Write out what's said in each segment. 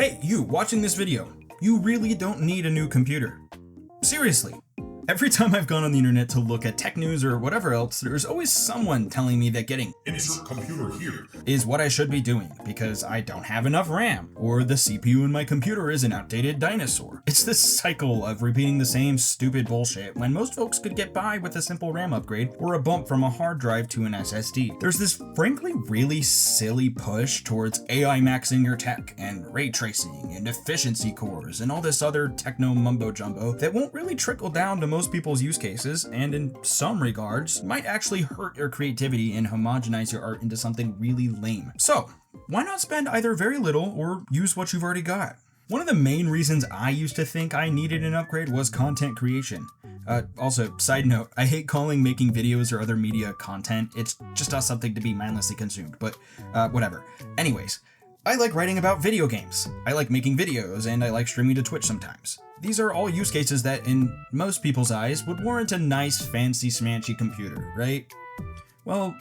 Hey, you watching this video, you really don't need a new computer. Seriously. Every time I've gone on the internet to look at tech news or whatever else, there's always someone telling me that getting insert computer here is what I should be doing because I don't have enough RAM, or the CPU in my computer is an outdated dinosaur. It's this cycle of repeating the same stupid bullshit when most folks could get by with a simple RAM upgrade or a bump from a hard drive to an SSD. There's this frankly really silly push towards AI maxing your tech and ray tracing and efficiency cores and all this other techno mumbo jumbo that won't really trickle down to most people's use cases, and in some regards might actually hurt your creativity and homogenize your art into something really lame. So why not spend either very little or use what you've already got? One of the main reasons I used to think I needed an upgrade was content creation. Also, side note, I hate calling making videos or other media content. It's just not something to be mindlessly consumed, but whatever. Anyways, I like writing about video games, I like making videos, and I like streaming to Twitch sometimes. These are all use cases that, in most people's eyes, would warrant a nice, fancy, smanchy computer, right? Well,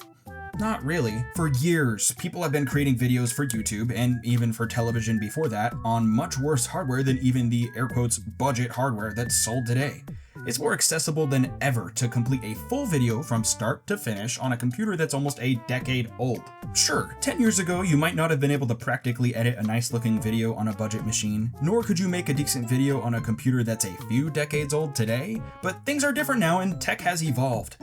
not really. For years, people have been creating videos for YouTube, and even for television before that, on much worse hardware than even the air quotes budget hardware that's sold today. It's more accessible than ever to complete a full video from start to finish on a computer that's almost a decade old. Sure, 10 years ago you might not have been able to practically edit a nice looking video on a budget machine, nor could you make a decent video on a computer that's a few decades old today, but things are different now and tech has evolved.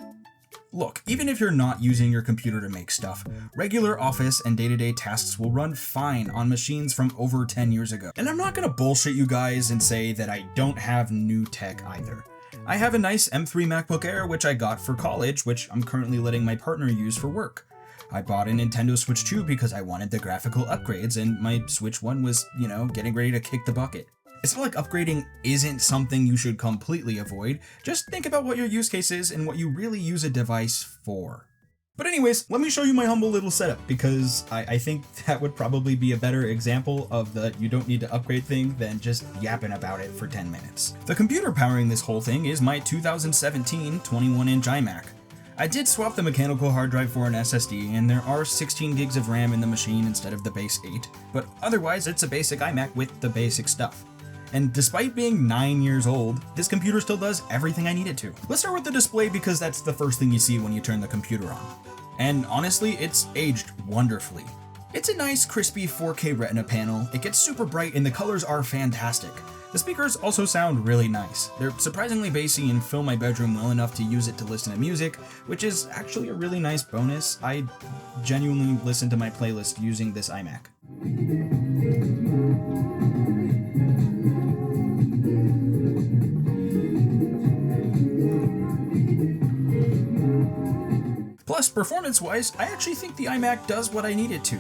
Look, even if you're not using your computer to make stuff, regular office and day-to-day tasks will run fine on machines from over 10 years ago. And I'm not gonna bullshit you guys and say that I don't have new tech either. I have a nice M3 MacBook Air which I got for college, which I'm currently letting my partner use for work. I bought a Nintendo Switch 2 because I wanted the graphical upgrades, and my Switch 1 was, getting ready to kick the bucket. It's not like upgrading isn't something you should completely avoid, just think about what your use case is and what you really use a device for. But anyways, let me show you my humble little setup, because I think that would probably be a better example of the you don't need to upgrade thing than just yapping about it for 10 minutes. The computer powering this whole thing is my 2017 21-inch iMac. I did swap the mechanical hard drive for an SSD, and there are 16 gigs of RAM in the machine instead of the base 8, but otherwise it's a basic iMac with the basic stuff. And despite being 9 years old, this computer still does everything I need it to. Let's start with the display because that's the first thing you see when you turn the computer on. And honestly, it's aged wonderfully. It's a nice crispy 4K Retina panel, it gets super bright and the colors are fantastic. The speakers also sound really nice. They're surprisingly bassy and fill my bedroom well enough to use it to listen to music, which is actually a really nice bonus. I genuinely listen to my playlist using this iMac. Plus, performance-wise, I actually think the iMac does what I need it to.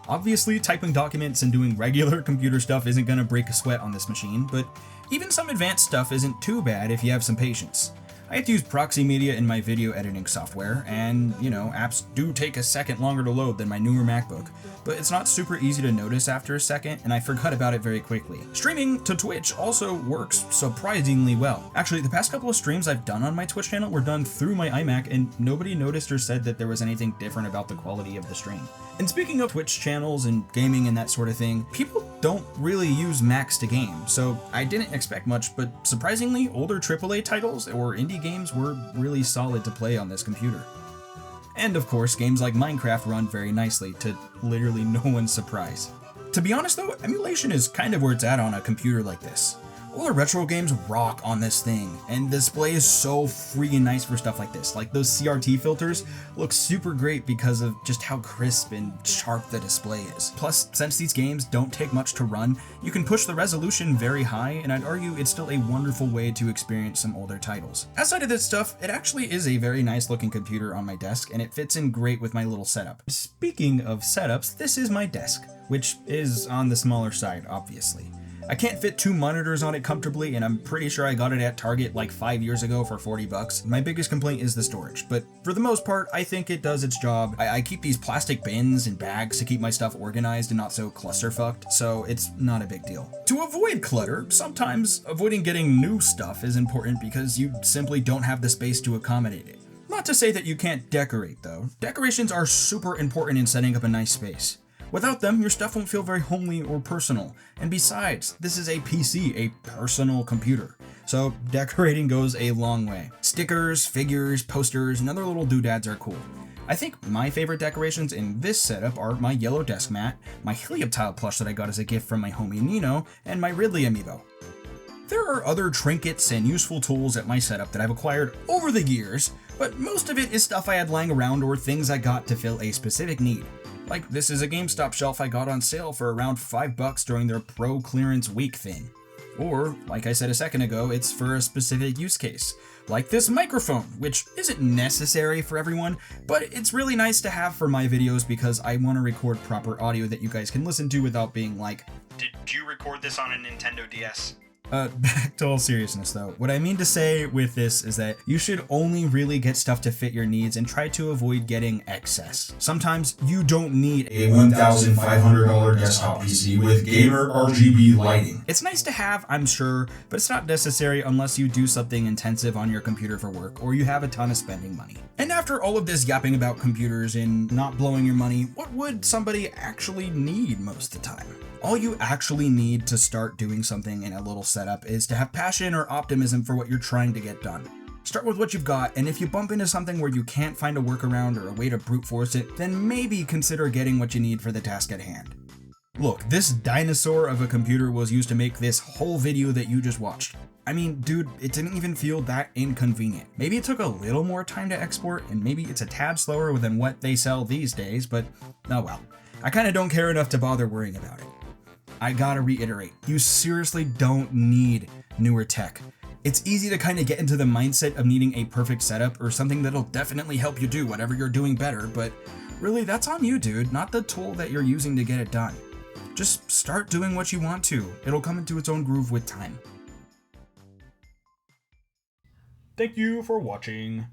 Obviously, typing documents and doing regular computer stuff isn't gonna break a sweat on this machine, but even some advanced stuff isn't too bad if you have some patience. I have to use proxy media in my video editing software, and, apps do take a second longer to load than my newer MacBook, but it's not super easy to notice after a second, and I forgot about it very quickly. Streaming to Twitch also works surprisingly well. Actually, the past couple of streams I've done on my Twitch channel were done through my iMac, and nobody noticed or said that there was anything different about the quality of the stream. And speaking of Twitch channels and gaming and that sort of thing, people don't really use Macs to game, so I didn't expect much, but surprisingly, older AAA titles or indie games were really solid to play on this computer. And of course, games like Minecraft run very nicely, to literally no one's surprise. To be honest though, emulation is kind of where it's at on a computer like this. Older retro games rock on this thing, and the display is so freaking nice for stuff like this. Like those CRT filters look super great because of just how crisp and sharp the display is. Plus, since these games don't take much to run, you can push the resolution very high, and I'd argue it's still a wonderful way to experience some older titles. Outside of this stuff, it actually is a very nice looking computer on my desk, and it fits in great with my little setup. Speaking of setups, this is my desk, which is on the smaller side, obviously. I can't fit 2 monitors on it comfortably, and I'm pretty sure I got it at Target like 5 years ago for 40 bucks. My biggest complaint is the storage, but for the most part, I think it does its job. I keep these plastic bins and bags to keep my stuff organized and not so clusterfucked, so it's not a big deal. To avoid clutter, sometimes avoiding getting new stuff is important because you simply don't have the space to accommodate it. Not to say that you can't decorate though. Decorations are super important in setting up a nice space. Without them, your stuff won't feel very homely or personal. And besides, this is a PC, a personal computer. So decorating goes a long way. Stickers, figures, posters, and other little doodads are cool. I think my favorite decorations in this setup are my yellow desk mat, my Helioptile plush that I got as a gift from my homie Nino, and my Ridley amiibo. There are other trinkets and useful tools at my setup that I've acquired over the years, but most of it is stuff I had lying around or things I got to fill a specific need. Like this is a GameStop shelf I got on sale for around $5 during their Pro Clearance Week thing. Or, like I said a second ago, it's for a specific use case. Like this microphone, which isn't necessary for everyone, but it's really nice to have for my videos because I want to record proper audio that you guys can listen to without being like, "Did you record this on a Nintendo DS?" Back to all seriousness though, what I mean to say with this is that you should only really get stuff to fit your needs and try to avoid getting excess. Sometimes you don't need a $1,500 desktop PC with gamer RGB lighting. It's nice to have, I'm sure, but it's not necessary unless you do something intensive on your computer for work or you have a ton of spending money. And after all of this yapping about computers and not blowing your money, what would somebody actually need most of the time? All you actually need to start doing something in a little setup is to have passion or optimism for what you're trying to get done. Start with what you've got, and if you bump into something where you can't find a workaround or a way to brute force it, then maybe consider getting what you need for the task at hand. Look, this dinosaur of a computer was used to make this whole video that you just watched. I mean, dude, it didn't even feel that inconvenient. Maybe it took a little more time to export, and maybe it's a tad slower than what they sell these days, but oh well. I kinda don't care enough to bother worrying about it. I gotta reiterate, you seriously don't need newer tech. It's easy to kind of get into the mindset of needing a perfect setup or something that'll definitely help you do whatever you're doing better, but really that's on you, dude, not the tool that you're using to get it done. Just start doing what you want to. It'll come into its own groove with time. Thank you for watching.